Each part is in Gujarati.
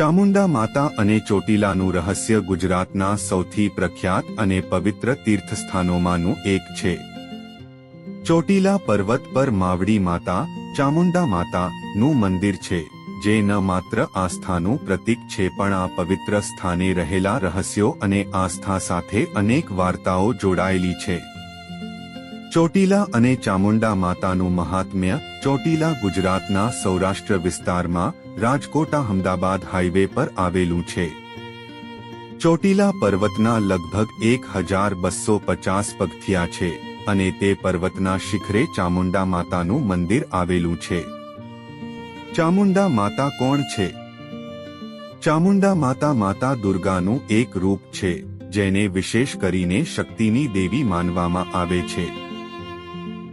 ચામુંડા માતા અને ચોટીલાનું રહસ્ય ગુજરાતના સૌથી પ્રખ્યાત અને પવિત્ર તીર્થસ્થાનોમાંનું એક છે. ચોટીલા પર્વત પર માવડી માતા, ચામુંડા માતાનું મંદિર છે, જે ન માત્ર આસ્થાનું પ્રતીક છે પણ આ પવિત્ર સ્થાને રહેલા રહસ્યો અને આસ્થા સાથે અનેક વાર્તાઓ જોડાયેલી છે. ચોટીલા અને ચામુંડા માતાનું મહાત્મ્ય. ચોટીલા ગુજરાતના સૌરાષ્ટ્ર વિસ્તારમાં રાજકોટ-અમદાવાદ હાઈવે પર આવેલું છે. ચોટીલા પર્વતના લગભગ 1250 પગથિયા છે અને તે પર્વતના શિખરે ચામુંડા માતાનું મંદિર આવેલું છે. ચામુંડા માતા કોણ છે? ચામુંડા માતા માતા દુર્ગાનું એક રૂપ છે, જેને વિશેષ કરીને શક્તિની દેવી માનવામાં આવે છે.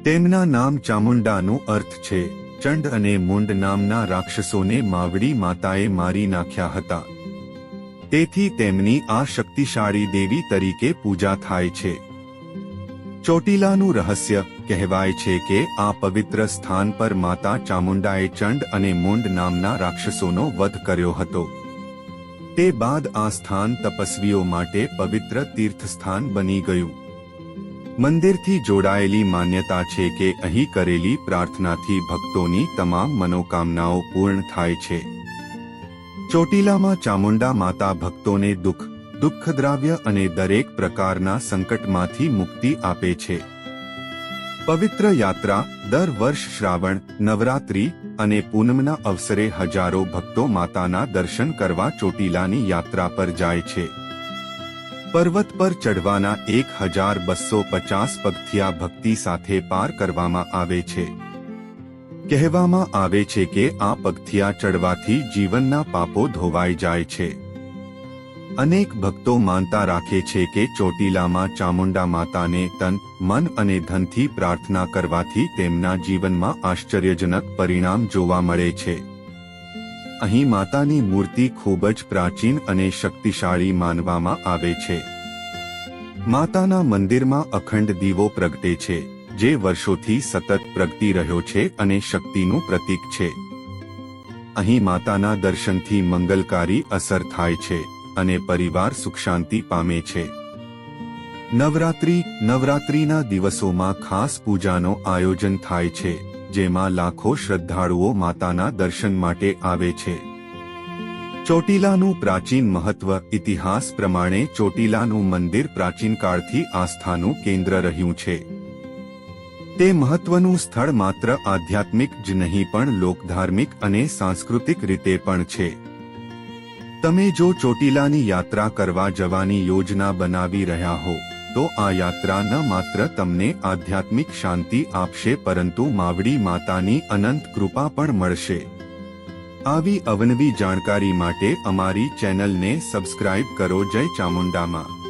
તેમના નામ ચામુંડાનો અર્થ છે ચંડ અને મુંડ નામના રાક્ષસોને માવડી માતાએ મારી નાખ્યા હતા. તેથી તેમની આ શક્તિશાળી દેવી તરીકે પૂજા થાય છે. ચોટીલાનું રહસ્ય. કહેવાય છે કે આ પવિત્ર સ્થાન પર માતા ચામુંડાએ ચંડ અને મુંડ નામના રાક્ષસોનો વધ કર્યો હતો. તે બાદ આ સ્થાન તપસ્વીઓ માટે પવિત્ર તીર્થસ્થાન બની ગયું. મંદિરથી જોડાયેલી માન્યતા છે કે અહીં કરેલી પ્રાર્થનાથી ભક્તોની તમામ મનોકામનાઓ પૂર્ણ થાય છે. ચોટીલામાં ચામુંડા માતા ભક્તોને દુઃખદ્રાવ્ય અને દરેક પ્રકારના સંકટમાંથી મુક્તિ આપે છે. પવિત્ર યાત્રા. દર વર્ષ શ્રાવણ, નવરાત્રી અને પૂનમના અવસરે હજારો ભક્તો માતાના દર્શન કરવા ચોટીલાની યાત્રા પર જાય છે. પર્વત પર ચઢવાના 1250 પગથિયા ભક્તિ સાથે પાર કરવામાં આવે છે. કહેવામાં આવે છે કે આ પગથિયા ચડવાથી જીવનના પાપો ધોવાઈ જાય છે. અનેક ભક્તો માનતા રાખે છે કે ચોટીલામાં ચામુંડા માતાને તન, મન અને ધનથી પ્રાર્થના કરવાથી તેમના જીવનમાં આશ્ચર્યજનક પરિણામ જોવા મળે છે. અહીં માતાની મૂર્તિ ખૂબ જ પ્રાચીન અને શક્તિશાળી માનવામાં આવે છે. માતાના મંદિરમાં અખંડ દીવો પ્રગટે છે, જે વર્ષોથી સતત પ્રગટી રહ્યો છે અને શક્તિનું પ્રતીક છે. અહીં માતાના દર્શનથી મંગલકારી અસર થાય છે અને પરિવાર સુખ શાંતિ પામે છે. નવરાત્રીના દિવસોમાં ખાસ પૂજાનો આયોજન થાય છે, જેમાં લાખો શ્રદ્ધાળુઓ માતાના દર્શન માટે આવે છે. ચોટીલાનું પ્રાચીન મહત્વ. ઇતિહાસ પ્રમાણે ચોટીલાનું મંદિર પ્રાચીન કાળથી આસ્થાનું કેન્દ્ર રહ્યું છે. તે મહત્વનું સ્થળ માત્ર આધ્યાત્મિક જ નહીં પણ લોકધાર્મિક અને સાંસ્કૃતિક રીતે પણ છે. તમે જો ચોટીલાની યાત્રા કરવા જવાની યોજના બનાવી રહ્યા હો તો આ યાત્રા ન માત્ર તમને આધ્યાત્મિક શાંતિ આપશે પરંતુ માવડી માતાની અનંત કૃપા પણ મળશે. આવી અવનવી જાણકારી માટે અમારી ચેનલને સબસ્ક્રાઇબ કરો. જય ચામુંડામાં.